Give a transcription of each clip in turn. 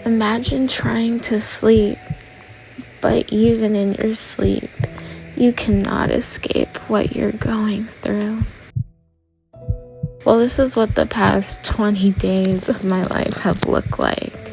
Imagine trying to sleep, but even in your sleep, you cannot escape what you're going through. Well, this is what the past 20 days of my life have looked like.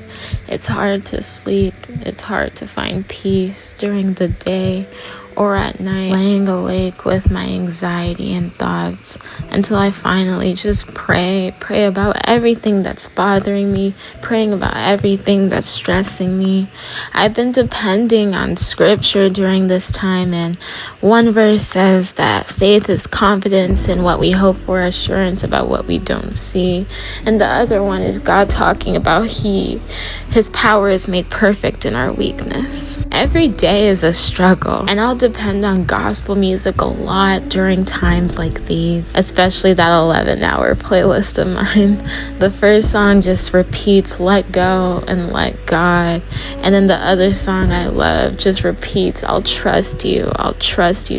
It's hard to sleep. It's hard to find peace during the day or at night, laying awake with my anxiety and thoughts until I finally just pray about everything that's bothering me, praying about everything that's stressing me. I've been depending on scripture during this time, and one verse says that faith is confidence in what we hope for, assurance about what we don't see. And the other one is God talking about His power is made perfect in our weakness. Every day is a struggle, and I'll depend on gospel music a lot during times like these, especially that 11-hour playlist of mine. The first song just repeats let go and let God, and then the other song I love just repeats I'll trust you,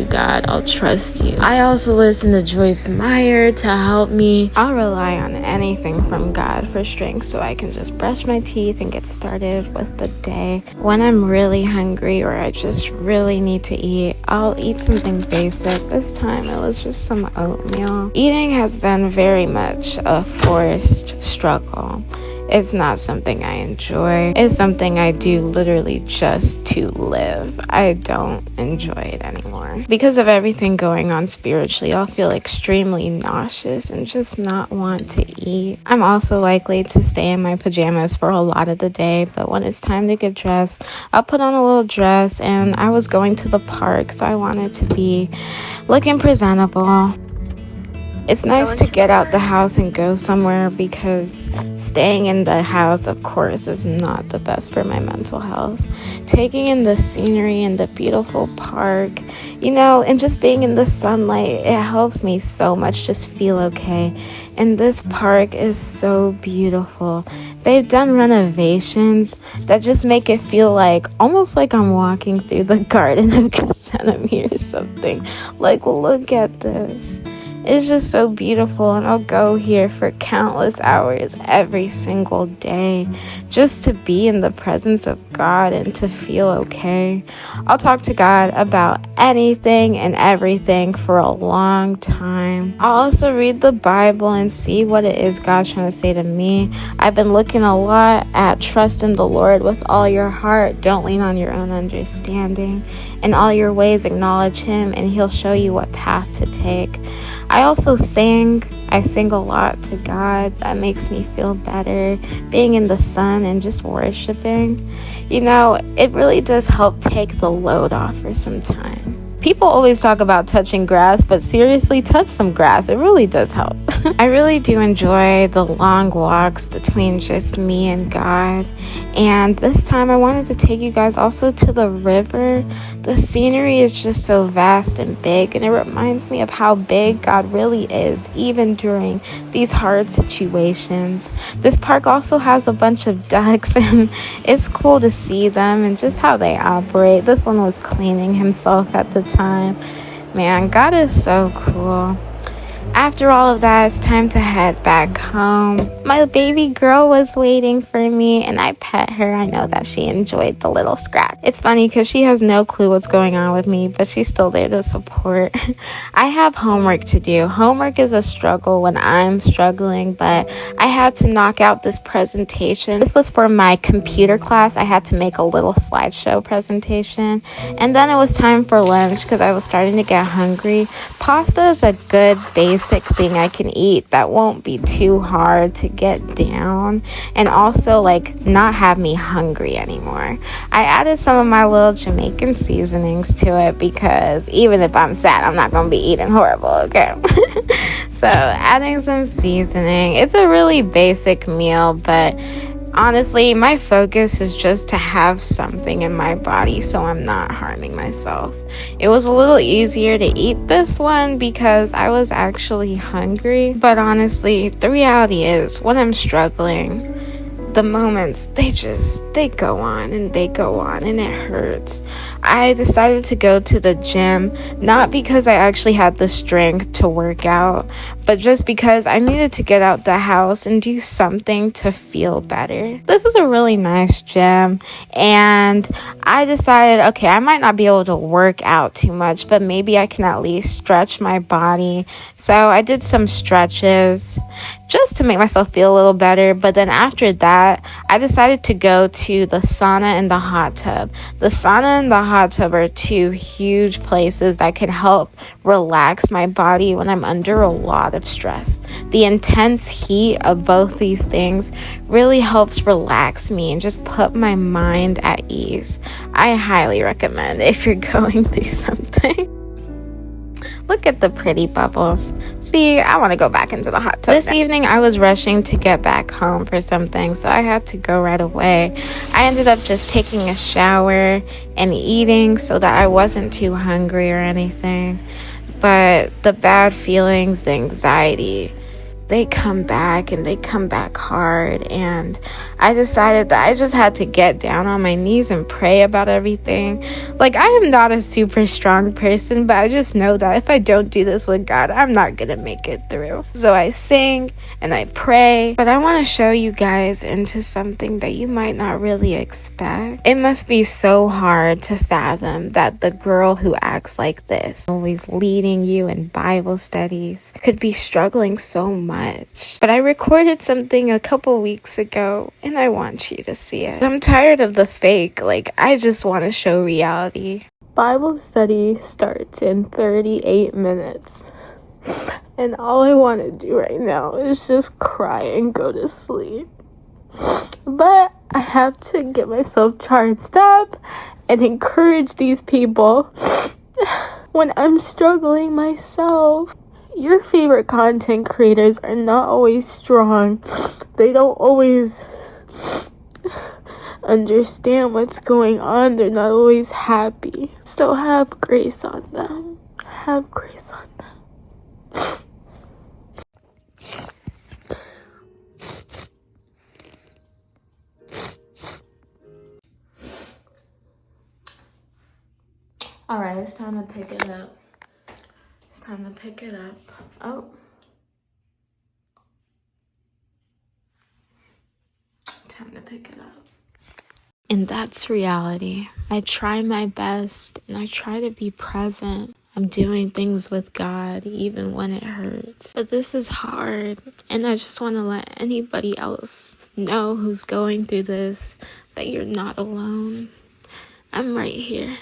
God, I'll trust you. I also listen to Joyce Meyer to help me. I'll rely on anything from God for strength so I can just brush my teeth and get started with the day. When I'm really hungry or I just really need to eat, I'll eat something basic. This time it was just some oatmeal. Eating has been very much a forced struggle. It's not something I enjoy. It's something I do literally just to live. I don't enjoy it anymore. Because of everything going on spiritually, I'll feel extremely nauseous and just not want to eat. I'm also likely to stay in my pajamas for a lot of the day, but when it's time to get dressed, I'll put on a little dress, and I was going to the park, so I wanted to be looking presentable. It's nice to get out the house and go somewhere, because staying in the house, of course, is not the best for my mental health. Taking in the scenery and the beautiful park, and just being in the sunlight, it helps me so much just feel okay. And this park is so beautiful. They've done renovations that just make it feel almost like I'm walking through the Garden of Gethsemane or something. Look at this. It's just so beautiful, and I'll go here for countless hours every single day just to be in the presence of God and to feel okay. I'll talk to God about anything and everything for a long time. I'll also read the Bible and see what it is God's trying to say to me. I've been looking a lot at trust in the Lord with all your heart. Don't lean on your own understanding. In all your ways, acknowledge Him, and He'll show you what path to take. I also sing. I sing a lot to God. That makes me feel better. Being in the sun and just worshiping, it really does help take the load off for some time. People always talk about touching grass, but seriously, touch some grass. It really does help. I really do enjoy the long walks between just me and God. And this time I wanted to take you guys also to the river. The scenery is just so vast and big, and it reminds me of how big God really is, even during these hard situations. This park also has a bunch of ducks, and it's cool to see them and just how they operate. This one was cleaning himself at the time. Man, God is so cool. After all of that, it's time to head back home. My baby girl was waiting for me, and I pet her. I know that she enjoyed the little scratch. It's funny because she has no clue what's going on with me, but she's still there to support. I have homework to do. Homework is a struggle when I'm struggling, but I had to knock out this presentation. This was for my computer class. I had to make a little slideshow presentation, and then it was time for lunch because I was starting to get hungry. Pasta is a good basic thing I can eat that won't be too hard to get down, and also not have me hungry anymore. I added some of my little Jamaican seasonings to it because even if I'm sad, I'm not gonna be eating horrible, okay? So adding some seasoning. It's a really basic meal, but honestly, my focus is just to have something in my body so I'm not harming myself. It was a little easier to eat this one because I was actually hungry. But honestly, the reality is when I'm struggling, the moments, they go on and they go on, and it hurts. I decided to go to the gym, not because I actually had the strength to work out, but just because I needed to get out the house and do something to feel better. This is a really nice gym, and I decided, okay, I might not be able to work out too much, but maybe I can at least stretch my body. So I did some stretches just to make myself feel a little better. But then after that, I decided to go to the sauna and the hot tub. The sauna and the hot tub are two huge places that can help relax my body when I'm under a lot of stress. The intense heat of both these things really helps relax me and just put my mind at ease. I highly recommend if you're going through something. Look at the pretty bubbles. See, I want to go back into the hot tub. This evening, I was rushing to get back home for something, so I had to go right away. I ended up just taking a shower and eating so that I wasn't too hungry or anything. But the bad feelings, the anxiety, they come back, and they come back hard. And I decided that I just had to get down on my knees and pray about everything. Like, I am not a super strong person, but I just know that if I don't do this with God, I'm not gonna make it through. So I sing and I pray, but I want to show you guys into something that you might not really expect. It must be so hard to fathom that the girl who acts like this, always leading you in Bible studies, could be struggling so much. But I recorded something a couple weeks ago, and I want you to see it. I'm tired of the fake. Like, I just want to show reality. Bible study starts in 38 minutes. And all I want to do right now is just cry and go to sleep. But I have to get myself charged up and encourage these people when I'm struggling myself. Your favorite content creators are not always strong. They don't always understand what's going on. They're not always happy. So have grace on them. Have grace on them. Alright, it's time to pick it up. Time to pick it up. Oh. Time to pick it up. And that's reality. I try my best and I try to be present. I'm doing things with God even when it hurts. But this is hard, and I just want to let anybody else know who's going through this that you're not alone. I'm right here.